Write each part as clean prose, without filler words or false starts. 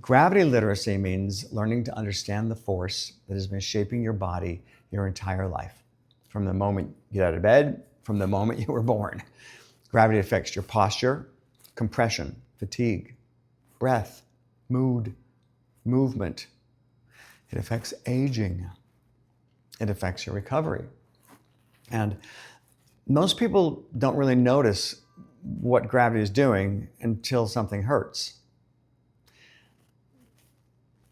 Gravity literacy means learning to understand the force that has been shaping your body your entire life. From the moment you get out of bed, from the moment you were born. Gravity affects your posture, compression, fatigue, breath, mood, movement. It affects aging. It affects your recovery. And most people don't really notice what gravity is doing until something hurts.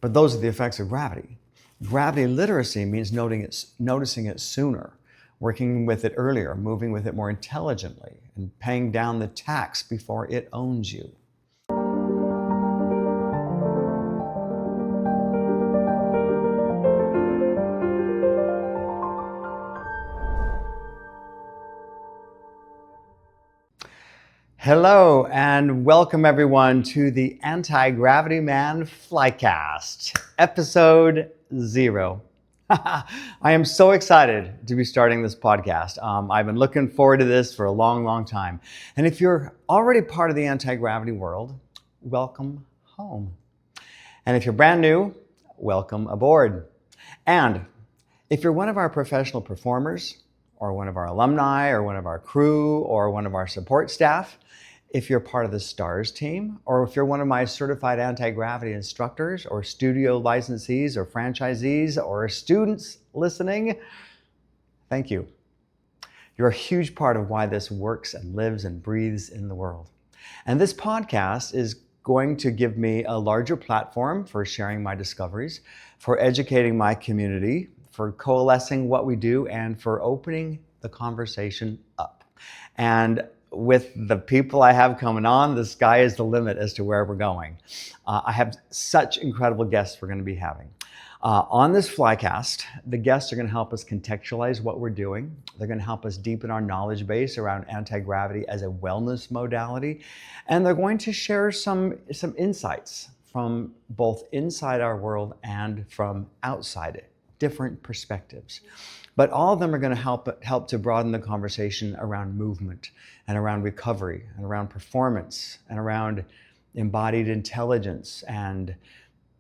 But those are the effects of gravity. Gravity literacy means noticing it sooner, working with it earlier, moving with it more intelligently, and paying down the tax before it owns you. Hello and welcome everyone to the AntiGravity Man Flycast, episode 0. I am so excited to be starting this podcast. I've been looking forward to this for a long time. And if you're already part of the anti-gravity world, welcome home. And if you're brand new, welcome aboard. And if you're one of our professional performers, or one of our alumni, or one of our crew, or one of our support staff, if you're part of the STARS team, or if you're one of my certified anti-gravity instructors, or studio licensees, or franchisees, or students listening, thank you. You're a huge part of why this works and lives and breathes in the world. And this podcast is going to give me a larger platform for sharing my discoveries, for educating my community, for coalescing what we do, and for opening the conversation up. And with the people I have coming on, the sky is the limit as to where we're going. I have such incredible guests we're going to be having. On this Flycast, the guests are going to help us contextualize what we're doing. They're going to help us deepen our knowledge base around anti-gravity as a wellness modality. And they're going to share some insights from both inside our world and from outside it, different perspectives. But all of them are going to help to broaden the conversation around movement and around recovery and around performance and around embodied intelligence and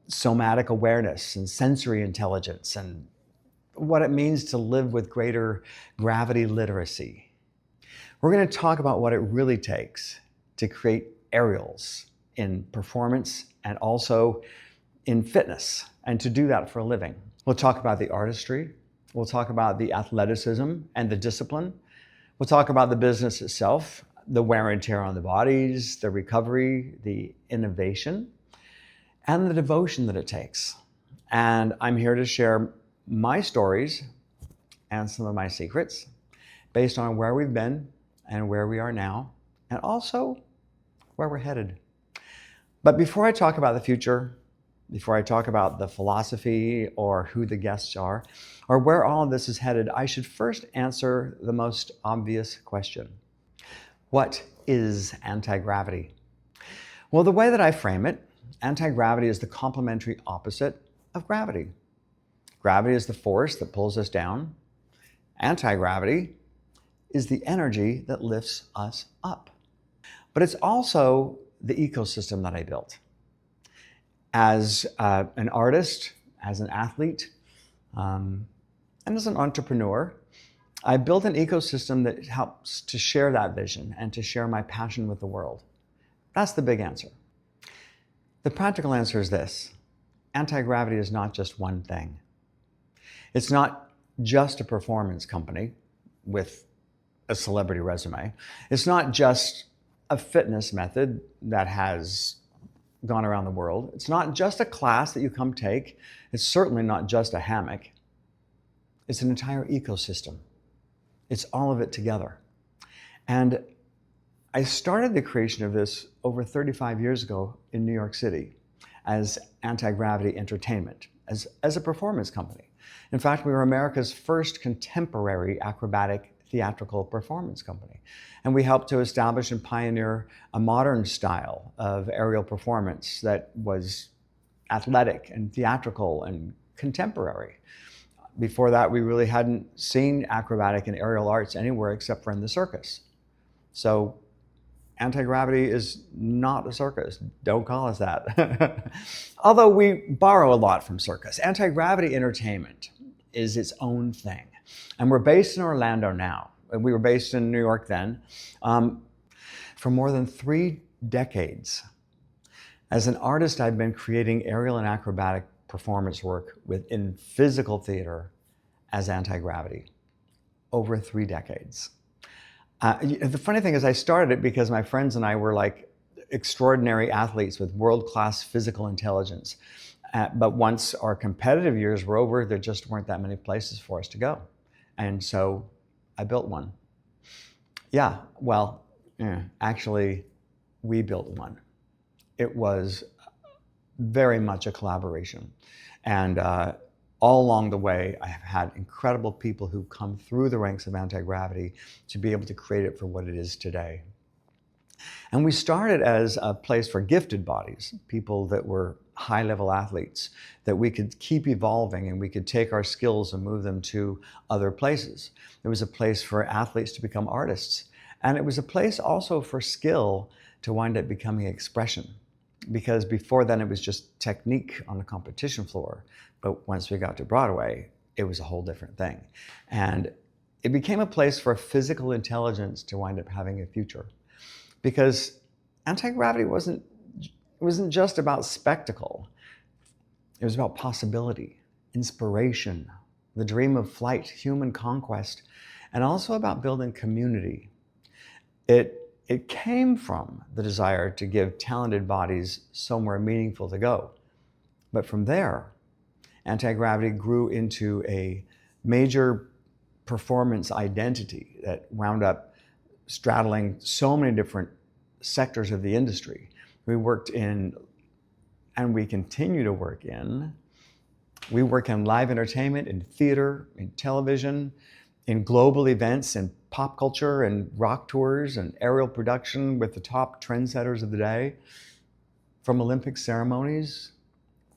somatic awareness and sensory intelligence and what it means to live with greater gravity literacy. We're going to talk about what it really takes to create aerials in performance and also in fitness, and to do that for a living. We'll talk about the artistry. We'll talk about the athleticism and the discipline. We'll talk about the business itself, the wear and tear on the bodies, the recovery, the innovation, and the devotion that it takes. And I'm here to share my stories and some of my secrets based on where we've been and where we are now, and also where we're headed. But before I talk about the future, before I talk about the philosophy or who the guests are, or where all of this is headed, I should first answer the most obvious question. What is anti-gravity? Well, the way that I frame it, anti-gravity is the complementary opposite of gravity. Gravity is the force that pulls us down. Anti-gravity is the energy that lifts us up. But it's also the ecosystem that I built. As an artist, as an athlete, and as an entrepreneur, I built an ecosystem that helps to share that vision and to share my passion with the world. That's the big answer. The practical answer is this: anti-gravity is not just one thing. It's not just a performance company with a celebrity resume. It's not just a fitness method that has gone around the world. It's not just a class that you come take. It's certainly not just a hammock. It's an entire ecosystem. It's all of it together. And I started the creation of this over 35 years ago in New York City as Anti-Gravity Entertainment, as a performance company. In fact, we were America's first contemporary acrobatic theatrical performance company. And we helped to establish and pioneer a modern style of aerial performance that was athletic and theatrical and contemporary. Before that, we really hadn't seen acrobatic and aerial arts anywhere except for in the circus. So Anti-gravity is not a circus. Don't call us that. Although we borrow a lot from circus. Anti-gravity entertainment is its own thing. And we're based in Orlando now. We were based in New York then. For more than 3 decades. As an artist, I've been creating aerial and acrobatic performance work in physical theater as anti-gravity. Over 3 decades. The funny thing is I started it because my friends and I were like extraordinary athletes with world-class physical intelligence. But once our competitive years were over, there just weren't that many places for us to go. And so I built one. Yeah, well, actually, we built one. It was very much a collaboration. And all along the way, I have had incredible people who come through the ranks of anti-gravity to be able to create it for what it is today. And we started as a place for gifted bodies, people that were high-level athletes, that we could keep evolving and we could take our skills and move them to other places. It was a place for athletes to become artists. And it was a place also for skill to wind up becoming expression. Because before then it was just technique on the competition floor. But once we got to Broadway, it was a whole different thing. And it became a place for physical intelligence to wind up having a future. Because anti-gravity wasn't just about spectacle. It was about possibility, inspiration, the dream of flight, human conquest, and also about building community. It came from the desire to give talented bodies somewhere meaningful to go. But from there, anti-gravity grew into a major performance identity that wound up straddling so many different sectors of the industry. We worked in, and we continue to work in, we work in live entertainment, in theater, in television, in global events, in pop culture, and rock tours, and aerial production with the top trendsetters of the day, from Olympic ceremonies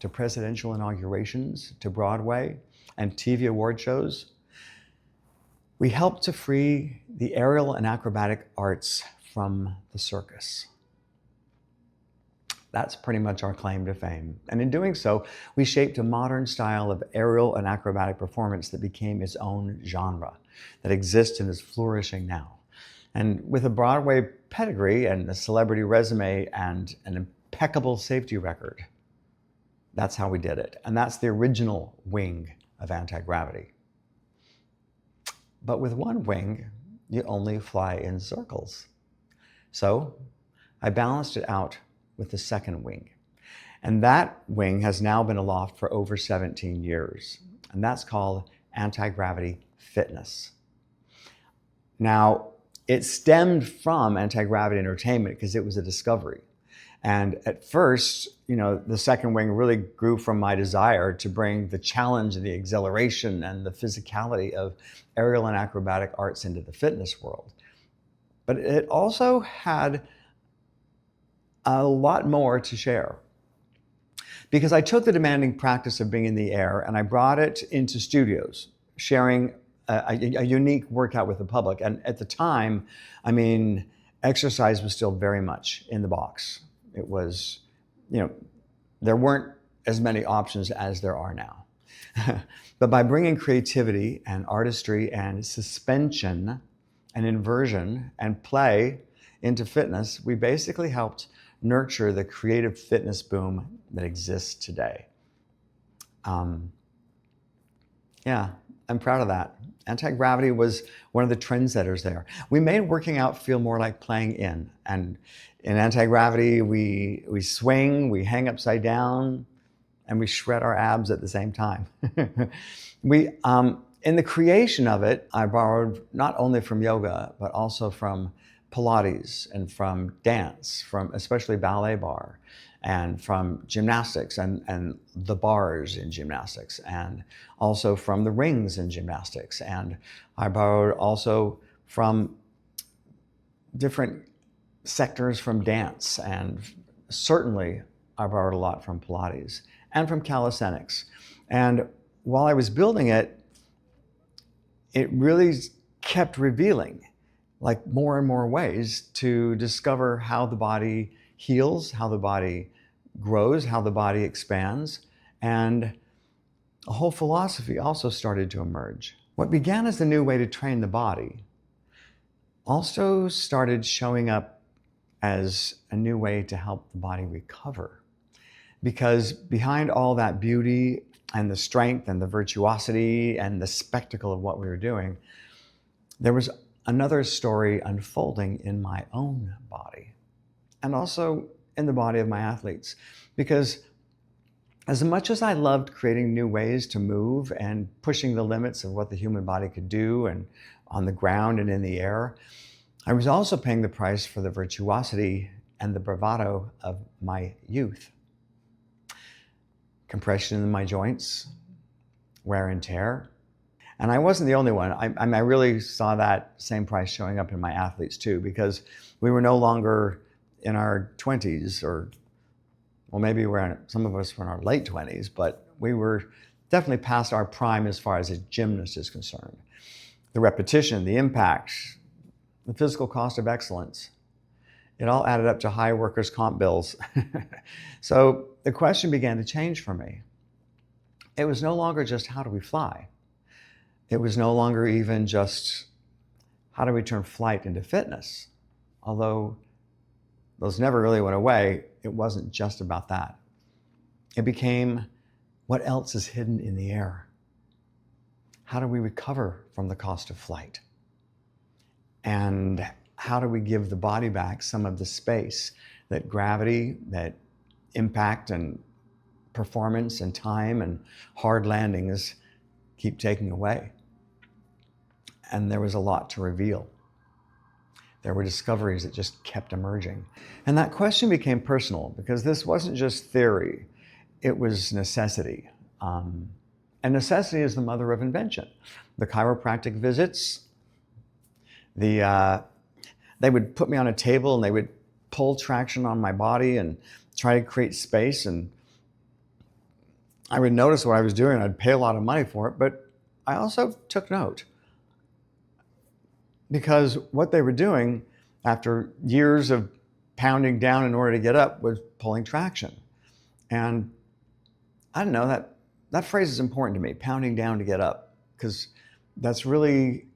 to presidential inaugurations to Broadway and TV award shows. We help to free the aerial and acrobatic arts from the circus. That's pretty much our claim to fame. And in doing so, we shaped a modern style of aerial and acrobatic performance that became its own genre, that exists and is flourishing now. And with a Broadway pedigree and a celebrity resume and an impeccable safety record, that's how we did it. And that's the original wing of anti-gravity. But with one wing, you only fly in circles. So I balanced it out with the second wing. And that wing has now been aloft for over 17 years. And that's called anti-gravity fitness. Now, it stemmed from anti-gravity entertainment because it was a discovery. And at first, the second wing really grew from my desire to bring the challenge and the exhilaration and the physicality of aerial and acrobatic arts into the fitness world. But it also had a lot more to share. Because I took the demanding practice of being in the air and I brought it into studios, sharing a unique workout with the public. And at the time, exercise was still very much in the box. It was, there weren't as many options as there are now. But by bringing creativity and artistry and suspension and inversion and play into fitness, we basically helped nurture the creative fitness boom that exists today. Yeah, I'm proud of that. Anti-gravity was one of the trendsetters there. We made working out feel more like playing in. And in anti-gravity, we swing, we hang upside down, and we shred our abs at the same time. In the creation of it, I borrowed not only from yoga, but also from Pilates and from dance, from especially ballet bar, and from gymnastics and the bars in gymnastics, and also from the rings in gymnastics. And I borrowed also from different sectors from dance, and certainly I borrowed a lot from Pilates and from calisthenics. And while I was building it, it really kept revealing like more and more ways to discover how the body heals, how the body grows, how the body expands. And a whole philosophy also started to emerge. What began as a new way to train the body also started showing up as a new way to help the body recover. Because behind all that beauty and the strength and the virtuosity and the spectacle of what we were doing, there was another story unfolding in my own body and also in the body of my athletes. Because as much as I loved creating new ways to move and pushing the limits of what the human body could do and on the ground and in the air, I was also paying the price for the virtuosity and the bravado of my youth. Compression in my joints, wear and tear. And I wasn't the only one. I really saw that same price showing up in my athletes too, because we were no longer in our 20s, or, well, maybe some of us were in our late 20s, but we were definitely past our prime as far as a gymnast is concerned. The repetition, the impact, the physical cost of excellence, it all added up to high workers' comp bills. So the question began to change for me. It was no longer just how do we fly? It was no longer even just how do we turn flight into fitness? Although those never really went away, it wasn't just about that. It became, what else is hidden in the air? How do we recover from the cost of flight? And how do we give the body back some of the space that gravity, that impact and performance and time and hard landings keep taking away? And there was a lot to reveal. There were discoveries that just kept emerging. And that question became personal, because this wasn't just theory, it was necessity. And necessity is the mother of invention. The chiropractic visits, they would put me on a table and they would pull traction on my body and try to create space. And I would notice what I was doing. I'd pay a lot of money for it, but I also took note. Because what they were doing after years of pounding down in order to get up was pulling traction. And I don't know, that phrase is important to me, pounding down to get up, because that's really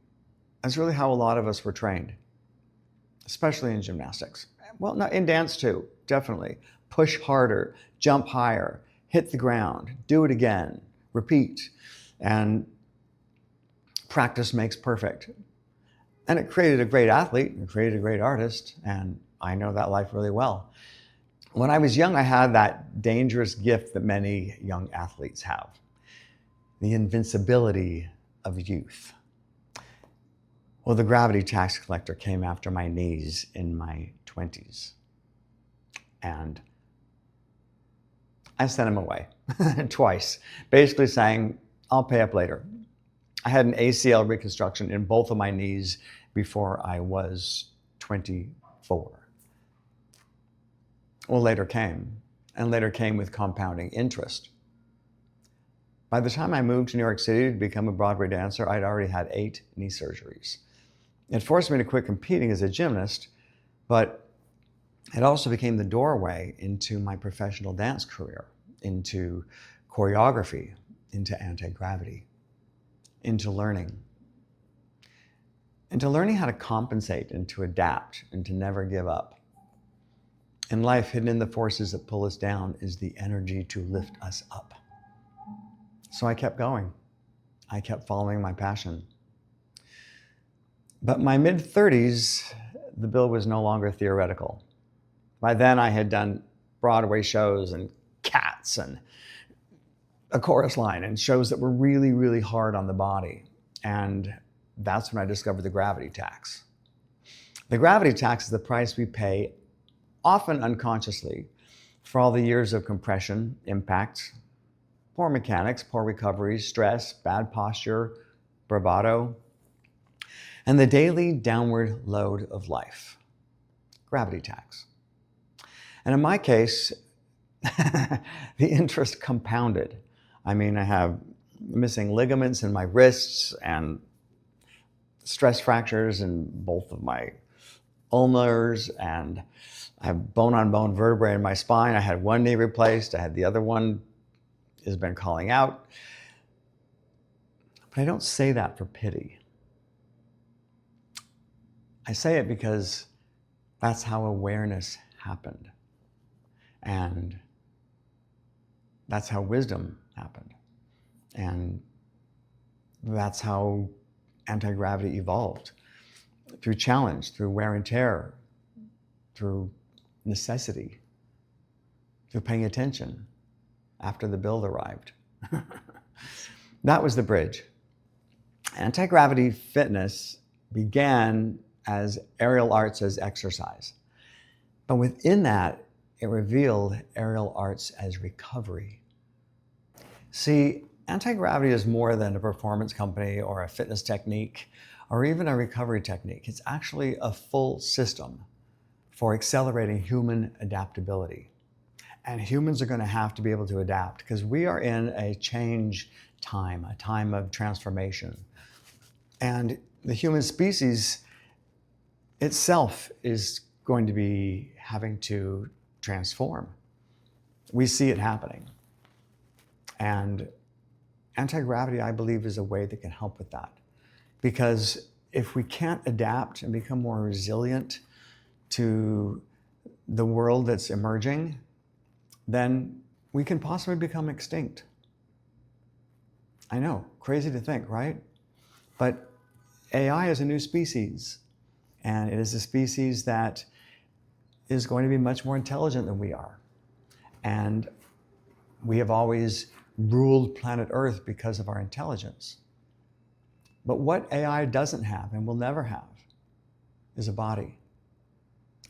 how a lot of us were trained, especially in gymnastics. Well, no, in dance too, definitely. Push harder, jump higher, hit the ground, do it again, repeat. And practice makes perfect. And it created a great athlete, and created a great artist, and I know that life really well. When I was young, I had that dangerous gift that many young athletes have, the invincibility of youth. Well, the gravity tax collector came after my knees in my 20s, and I sent him away twice, basically saying, I'll pay up later. I had an ACL reconstruction in both of my knees before I was 24. Well, later came with compounding interest. By the time I moved to New York City to become a Broadway dancer, I'd already had 8 knee surgeries. It forced me to quit competing as a gymnast, but it also became the doorway into my professional dance career, into choreography, into anti-gravity, into learning how to compensate and to adapt and to never give up. In life, hidden in the forces that pull us down is the energy to lift us up. So I kept going. I kept following my passion. But my mid-30s, the bill was no longer theoretical. By then, I had done Broadway shows and Cats and a chorus line and shows that were really, really hard on the body. And that's when I discovered the gravity tax. The gravity tax is the price we pay, often unconsciously, for all the years of compression, impact, poor mechanics, poor recovery, stress, bad posture, bravado, and the daily downward load of life. Gravity tax. And in my case, the interest compounded. I mean, I have missing ligaments in my wrists and stress fractures in both of my ulnars, and I have bone-on-bone vertebrae in my spine. I had one knee replaced. I had the other one has been calling out. But I don't say that for pity. I say it because that's how awareness happened. And that's how wisdom happened. And that's how anti-gravity evolved. Through challenge, through wear and tear, through necessity, through paying attention after the build arrived. That was the bridge. Anti-gravity fitness began as aerial arts as exercise. But within that, it revealed aerial arts as recovery. See, anti-gravity is more than a performance company or a fitness technique or even a recovery technique. It's actually a full system for accelerating human adaptability. And humans are going to have to be able to adapt because we are in a change time, a time of transformation. And the human species itself is going to be having to transform. We see it happening. And anti-gravity, I believe, is a way that can help with that. Because if we can't adapt and become more resilient to the world that's emerging, then we can possibly become extinct. I know, crazy to think, right? But AI is a new species, and it is a species that is going to be much more intelligent than we are. And we have always ruled planet Earth because of our intelligence. But what AI doesn't have and will never have is a body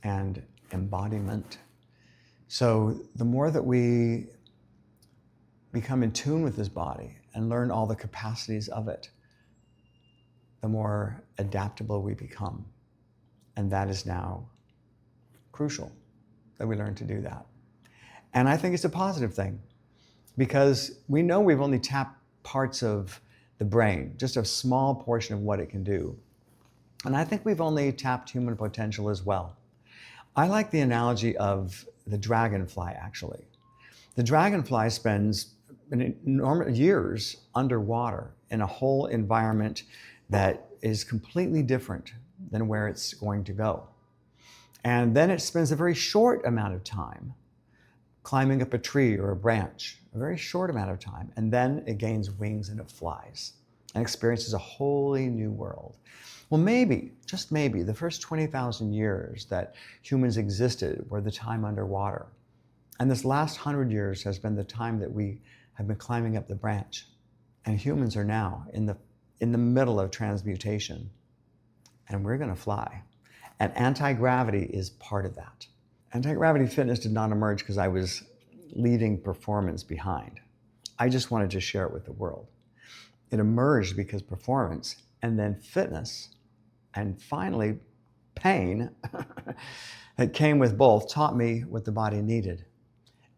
and embodiment. So the more that we become in tune with this body and learn all the capacities of it, the more adaptable we become. And that is now crucial that we learn to do that. And I think it's a positive thing because we know we've only tapped parts of the brain, just a small portion of what it can do. And I think we've only tapped human potential as well. I like the analogy of the dragonfly, actually. The dragonfly spends enormous years underwater in a whole environment that is completely different than where it's going to go. And then it spends a very short amount of time climbing up a tree or a branch, a very short amount of time, and then it gains wings and it flies and experiences a wholly new world. Well, maybe, just maybe, the first 20,000 years that humans existed were the time underwater. And this last 100 years has been the time that we have been climbing up the branch. And humans are now in the middle of transmutation. And we're going to fly. And anti-gravity is part of that. Anti-gravity fitness did not emerge because I was leaving performance behind. I just wanted to share it with the world. It emerged because performance and then fitness and finally pain that came with both taught me what the body needed.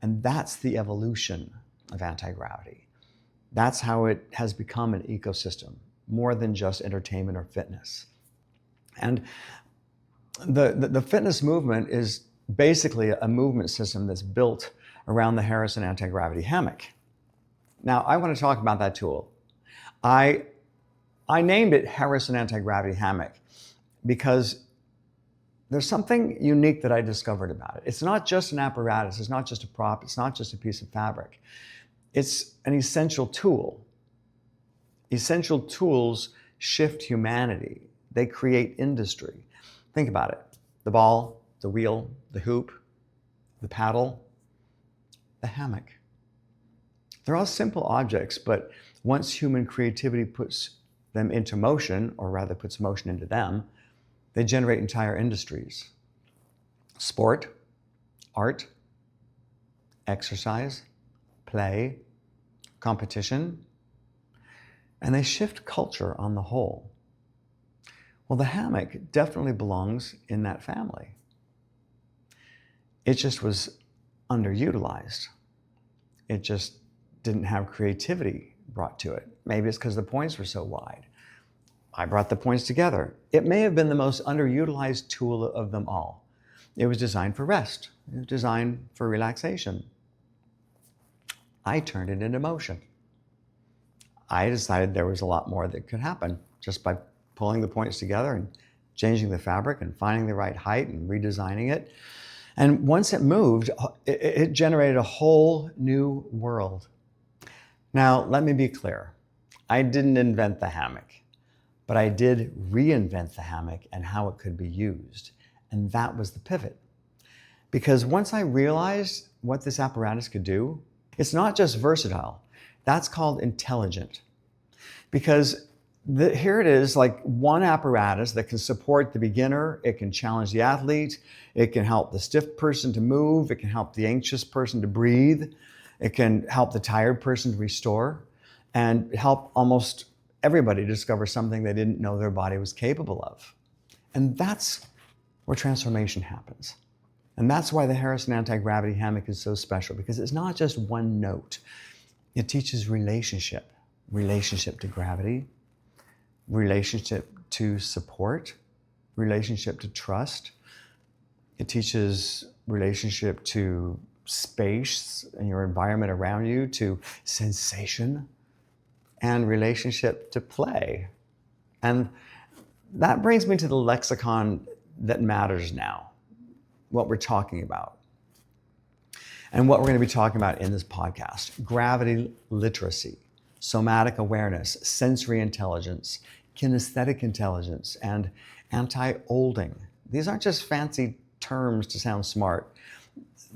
And that's the evolution of anti-gravity. That's how it has become an ecosystem, more than just entertainment or fitness. And the fitness movement is basically a movement system that's built around the Harrison anti-gravity hammock. Now, I want to talk about that tool. I named it Harrison Anti-Gravity Hammock because there's something unique that I discovered about it. It's not just an apparatus, it's not just a prop, it's not just a piece of fabric. It's an essential tool. Essential tools shift humanity. They create industry. Think about it. The ball, the wheel, the hoop, the paddle, the hammock. They're all simple objects, but once human creativity puts them into motion, or rather puts motion into them, they generate entire industries. Sport, art, exercise, play, competition, and they shift culture on the whole. Well, the hammock definitely belongs in that family. It just was underutilized. It just didn't have creativity brought to it. Maybe it's because the points were so wide. I brought the points together. It may have been the most underutilized tool of them all. It was designed for rest. It was designed for relaxation. I turned it into motion. I decided there was a lot more that could happen just by pulling the points together and changing the fabric and finding the right height and redesigning it. And once it moved, it generated a whole new world. Now, let me be clear. I didn't invent the hammock, but I did reinvent the hammock and how it could be used. And that was the pivot. Because once I realized what this apparatus could do, it's not just versatile. That's called intelligent. Because here it is, like one apparatus that can support the beginner, it can challenge the athlete, it can help the stiff person to move, it can help the anxious person to breathe, it can help the tired person to restore, and help almost everybody discover something they didn't know their body was capable of. And that's where transformation happens. And that's why the Harrison Anti-Gravity Hammock is so special, because it's not just one note. It teaches relationship to gravity, relationship to support, relationship to trust. It teaches relationship to space and your environment around you, to sensation, and relationship to play. And that brings me to the lexicon that matters now, what we're talking about, and what we're going to be talking about in this podcast: gravity literacy, somatic awareness, sensory intelligence, kinesthetic intelligence, and anti-olding. These aren't just fancy terms to sound smart.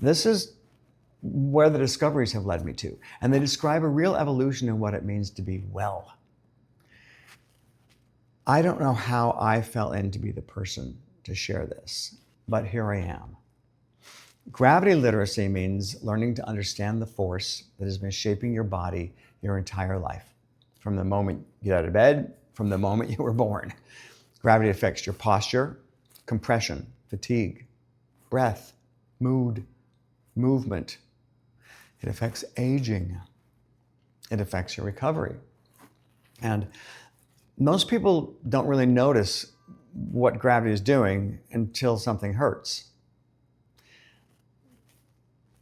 This is where the discoveries have led me to, and they describe a real evolution in what it means to be well. I don't know how I fell in to be the person to share this, but here I am. Gravity literacy means learning to understand the force that has been shaping your body your entire life, from the moment you get out of bed, from the moment you were born. Gravity affects your posture, compression, fatigue, breath, mood, movement. It affects aging. It affects your recovery. And most people don't really notice what gravity is doing until something hurts.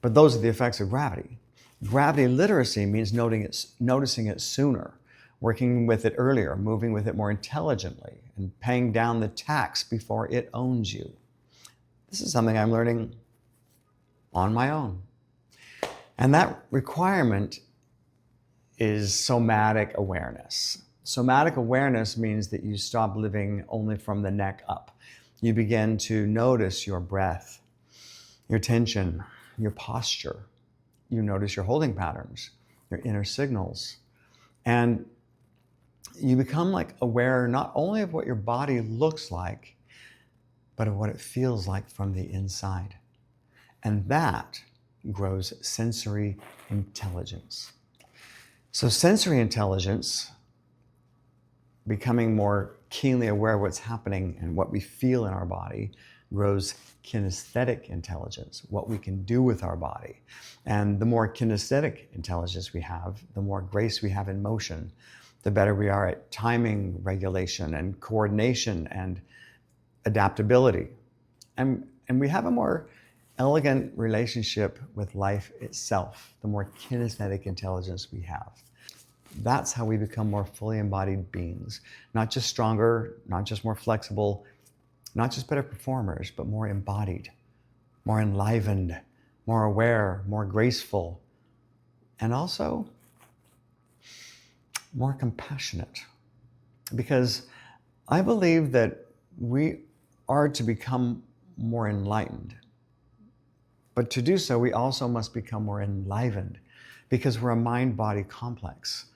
But those are the effects of gravity. Gravity literacy means noticing it sooner, working with it earlier, moving with it more intelligently, and paying down the tax before it owns you. This is something I'm learning on my own. And that requirement is somatic awareness. Somatic awareness means that you stop living only from the neck up. You begin to notice your breath, your tension, your posture. You notice your holding patterns, your inner signals. And you become like aware not only of what your body looks like, but of what it feels like from the inside. And that grows sensory intelligence. So sensory intelligence, becoming more keenly aware of what's happening and what we feel in our body, grows kinesthetic intelligence, what we can do with our body. And the more kinesthetic intelligence we have, the more grace we have in motion, the better we are at timing regulation and coordination and adaptability. And we have a more elegant relationship with life itself, the more kinesthetic intelligence we have. That's how we become more fully embodied beings, not just stronger, not just more flexible, not just better performers, but more embodied, more enlivened, more aware, more graceful, and also more compassionate. Because I believe that we are to become more enlightened. But to do so, we also must become more enlivened, because we're a mind-body complex.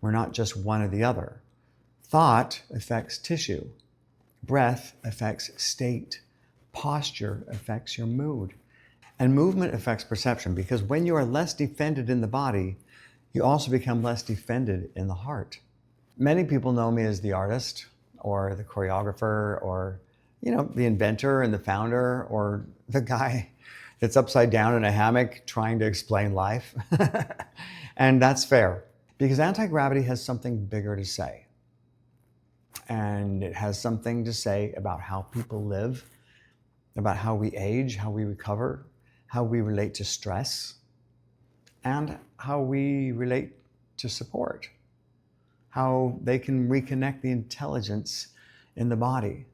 We're not just one or the other. Thought affects tissue. Breath affects state. Posture affects your mood. And movement affects perception, because when you are less defended in the body, you also become less defended in the heart. Many people know me as the artist or the choreographer or, the inventor and the founder, or the guy that's upside down in a hammock trying to explain life. And that's fair, because anti-gravity has something bigger to say. And it has something to say about how people live, about how we age, how we recover, how we relate to stress, and how we relate to support, how they can reconnect the intelligence in the body,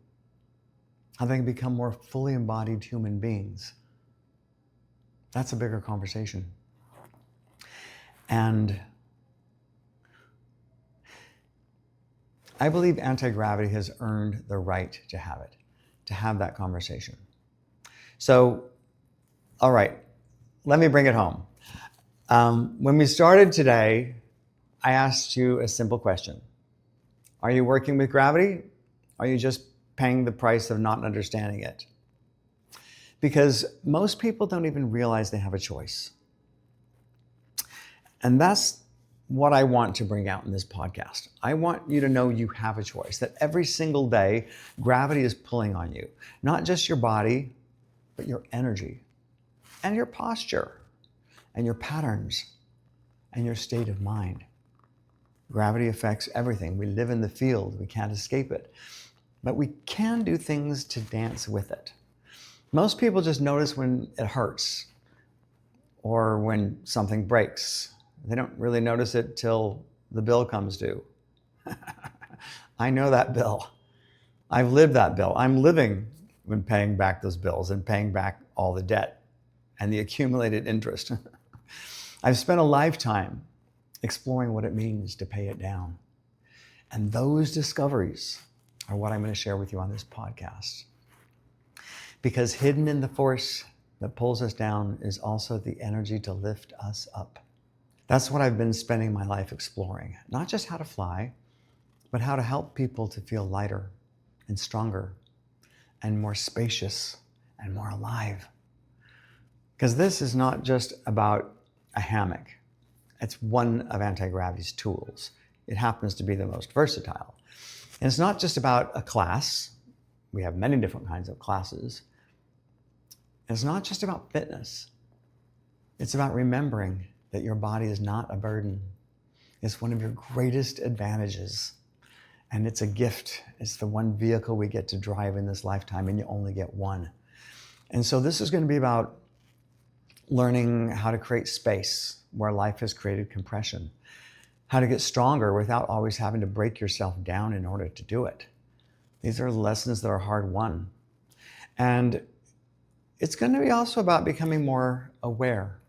how they can become more fully embodied human beings. That's a bigger conversation. And I believe anti-gravity has earned the right to have it, to have that conversation. So, all right, let me bring it home. When we started today, I asked you a simple question. Are you working with gravity? Are you just paying the price of not understanding it? Because most people don't even realize they have a choice. And that's what I want to bring out in this podcast. I want you to know you have a choice, that every single day, gravity is pulling on you. Not just your body, but your energy and your posture and your patterns and your state of mind. Gravity affects everything. We live in the field. We can't escape it. But we can do things to dance with it. Most people just notice when it hurts or when something breaks. They don't really notice it till the bill comes due. I know that bill. I've lived that bill. I'm living when paying back those bills and paying back all the debt and the accumulated interest. I've spent a lifetime exploring what it means to pay it down. And those discoveries are what I'm going to share with you on this podcast. Because hidden in the force that pulls us down is also the energy to lift us up. That's what I've been spending my life exploring. Not just how to fly, but how to help people to feel lighter and stronger and more spacious and more alive. Because this is not just about a hammock. It's one of anti-gravity's tools. It happens to be the most versatile. And it's not just about a class. We have many different kinds of classes. And it's not just about fitness. It's about remembering that your body is not a burden. It's one of your greatest advantages. And it's a gift. It's the one vehicle we get to drive in this lifetime, and you only get one. And so this is going to be about learning how to create space where life has created compression, how to get stronger without always having to break yourself down in order to do it. These are lessons that are hard won. And it's going to be also about becoming more aware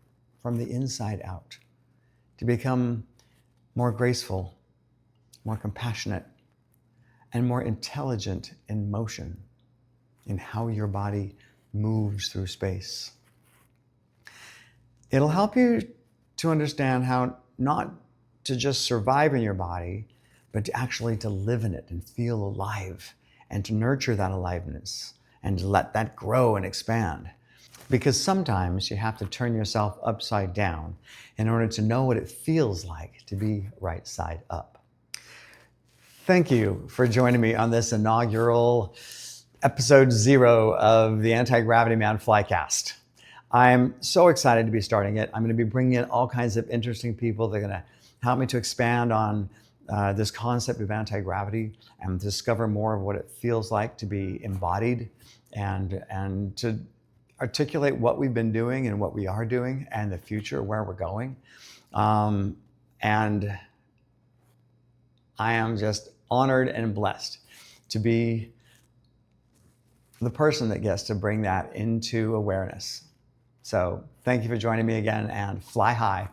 from the inside out, to become more graceful, more compassionate, and more intelligent in motion, in how your body moves through space. It'll help you to understand how not to just survive in your body, but to actually to live in it and feel alive and to nurture that aliveness and to let that grow and expand. Because sometimes you have to turn yourself upside down in order to know what it feels like to be right side up. Thank you for joining me on this inaugural episode 0 of the AntiGravity Man Flycast. I'm so excited to be starting it. I'm going to be bringing in all kinds of interesting people that are going to help me to expand on this concept of anti-gravity and discover more of what it feels like to be embodied and to articulate what we've been doing and what we are doing and the future, where we're going. And I am just honored and blessed to be the person that gets to bring that into awareness. So thank you for joining me again, and fly high.